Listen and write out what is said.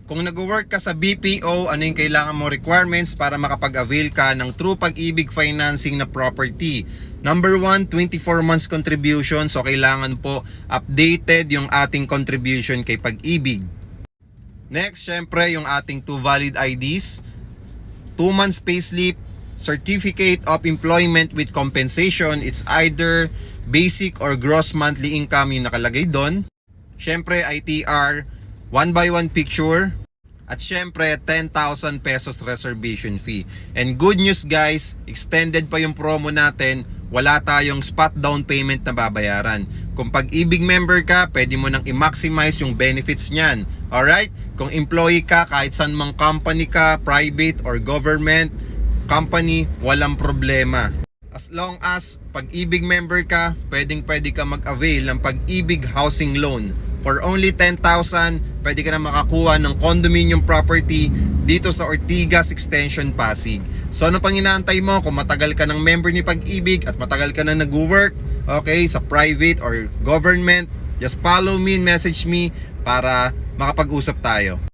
Kung nag-work ka sa BPO, ano yung kailangan mo requirements para makapag-avail ka ng True Pag-ibig financing na property? Number 1, 24 months contribution. So kailangan po updated yung ating contribution kay Pag-ibig. Next, syempre yung ating 2 valid IDs, 2 months payslip, certificate of employment with compensation. It's either basic or gross monthly income yung nakalagay doon. Syempre ITR, 1x1 picture, at syempre 10,000 pesos reservation fee. And good news guys, extended pa yung promo natin, wala tayong spot down payment na babayaran. Kung Pag-ibig member ka, pwede mo nang i-maximize yung benefits niyan. Alright? Kung employee ka, kahit saan mang company ka, private or government company, walang problema. As long as Pag-ibig member ka, pwede ka mag-avail ng Pag-ibig housing loan. For only 10,000, pwede ka na makakuha ng condominium property dito sa Ortigas Extension, Pasig. So ano pang inaantay mo? Kung matagal ka ng member ni Pag-ibig at matagal ka na nag-work, okay, sa private or government, just follow me and message me para makapag-usap tayo.